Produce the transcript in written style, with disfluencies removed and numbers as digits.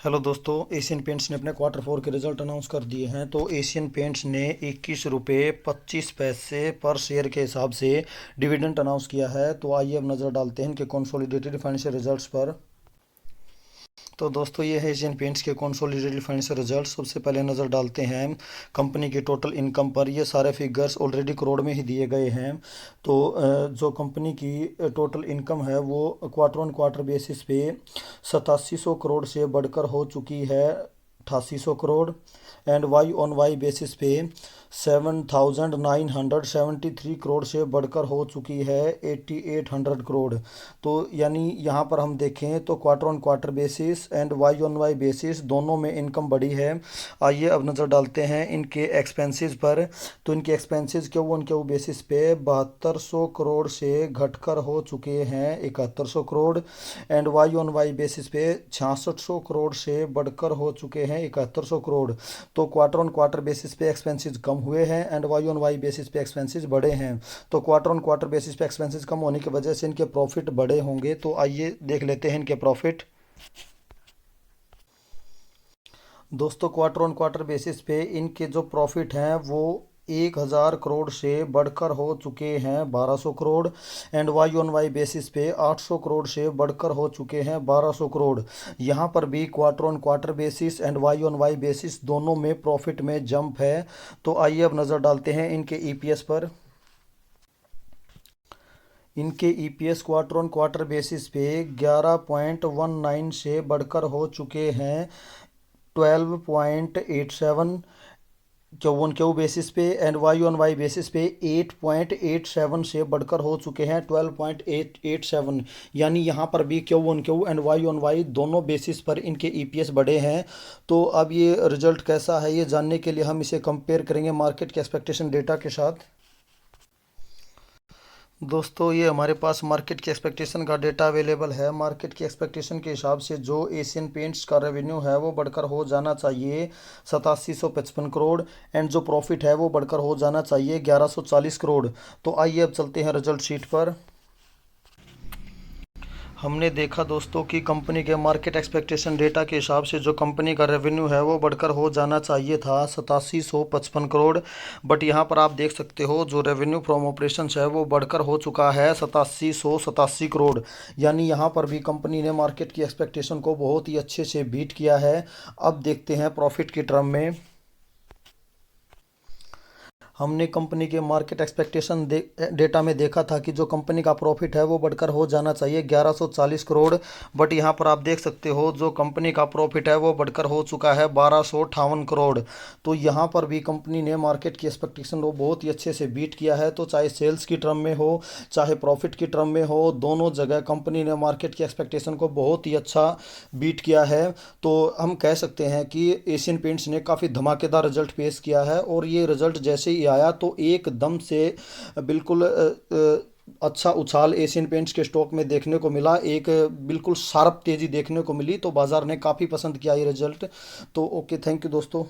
Hello दोस्तों, Asian paints ने अपने क्वार्टर 4 के रिजल्ट अनाउंस कर दिए हैं। तो एशियन पेंट्स ने 21 रुपये 25 पैसे पर शेयर के हिसाब से डिविडेंड अनाउंस किया है। तो आइए अब नज़र डालते हैं इनके कंसोलिडेटेड फाइनेंशियल रिजल्ट्स पर। तो दोस्तों, ये है एशियन पेंट्स के कंसोलिडेटेड फाइनेंशियल रिजल्ट। सबसे पहले नज़र डालते हैं कंपनी की टोटल इनकम पर। ये सारे फिगर्स ऑलरेडी करोड़ में ही दिए गए हैं। तो जो कंपनी की टोटल इनकम है वो क्वार्टर ऑन क्वार्टर बेसिस पे 8700 करोड़ से बढ़कर हो चुकी है 8800 crore. And Y on Y basis पे 7973 करोड़ से बढ़कर हो चुकी है 8800 करोड़। तो यानी यहाँ पर हम देखें तो quarter on quarter basis and Y on Y basis दोनों में इनकम बढ़ी है। आइए अब नज़र डालते हैं इनके एक्सपेंसेस पर। तो इनके expenses Q on Q basis पे 7200 करोड़ से घटकर हो चुके हैं 7100 crore. And Y on Y basis पे 6600 करोड़ से बढ़कर हो चुके हैं 7100 करोड़। तो क्वार्टर ऑन क्वार्टर बेसिस पे एक्सपेंसेस कम हुए हैं and Y on Y basis पे एक्सपेंसेस बढ़े हैं। तो क्वार्टर ऑन क्वार्टर बेसिस पे एक्सपेंसेस कम होने की वजह से इनके प्रॉफिट बढ़े होंगे। तो आइए देख लेते हैं इनके प्रॉफिट। दोस्तों, क्वार्टर ऑन क्वार्टर बेसिस पे इनके जो प्रॉफिट हैं वो 1000 करोड़ से बढ़कर हो चुके हैं 1200 crore. And Y on Y basis पे 800 करोड़ से बढ़कर हो चुके हैं 1200 करोड़। यहाँ पर भी quarter on quarter basis and Y on Y basis दोनों में प्रॉफिट में जंप है। तो आइए अब नज़र डालते हैं इनके ईपीएस पर। इनके EPS quarter on quarter basis पे 11.19 से बढ़कर हो चुके हैं 12.87 क्यू ऑन क्यू बेसिस पे। And Y on Y basis पे 8.87 से बढ़कर हो चुके हैं 12.887। यानी यहाँ पर भी Q on Q and Y on Y दोनों बेसिस पर इनके ईपीएस बढ़े हैं। तो अब ये रिजल्ट कैसा है ये जानने के लिए हम इसे कंपेयर करेंगे मार्केट के एक्सपेक्टेशन डेटा के साथ। दोस्तों, ये हमारे पास मार्केट की एक्सपेक्टेशन का डेटा अवेलेबल है। मार्केट की एक्सपेक्टेशन के हिसाब से जो एशियन पेंट्स का रेवेन्यू है वो बढ़कर हो जाना चाहिए 8755 करोड़। एंड जो प्रॉफिट है वो बढ़कर हो जाना चाहिए 1140 करोड़। तो आइए अब चलते हैं रिजल्ट शीट पर। हमने देखा दोस्तों कि कंपनी के मार्केट एक्सपेक्टेशन डेटा के हिसाब से जो कंपनी का रेवेन्यू है वो बढ़कर हो जाना चाहिए था 8755 करोड़। बट यहाँ पर आप देख सकते हो जो रेवेन्यू फ्रॉम ऑपरेशंस है वो बढ़कर हो चुका है 8787 करोड़। यानी यहाँ पर भी कंपनी ने मार्केट की एक्सपेक्टेशन को बहुत ही अच्छे से बीट किया है। अब देखते हैं प्रॉफिट की टर्म में। हमने कंपनी के मार्केट एक्सपेक्टेशन डेटा में देखा था कि जो कंपनी का प्रॉफिट है वो बढ़कर हो जाना चाहिए 1140 करोड़। बट यहाँ पर आप देख सकते हो जो कंपनी का प्रॉफिट है वो बढ़कर हो चुका है 1258 करोड़। तो यहाँ पर भी कंपनी ने मार्केट की एक्सपेक्टेशन को बहुत ही अच्छे से बीट किया है। तो चाहे सेल्स की टर्म में हो चाहे प्रॉफिट की टर्म में हो, दोनों जगह कंपनी ने मार्केट की एक्सपेक्टेशन को बहुत ही अच्छा बीट किया है। तो हम कह सकते हैं कि एशियन पेंट्स ने काफ़ी धमाकेदार रिजल्ट पेश किया है। और ये रिजल्ट जैसे ही आया तो एकदम से बिल्कुल अच्छा उछाल एशियन पेंट्स के स्टॉक में देखने को मिला। एक बिल्कुल शार्प तेज़ी देखने को मिली। तो बाज़ार ने काफ़ी पसंद किया ये रिजल्ट। तो ओके, थैंक यू दोस्तों।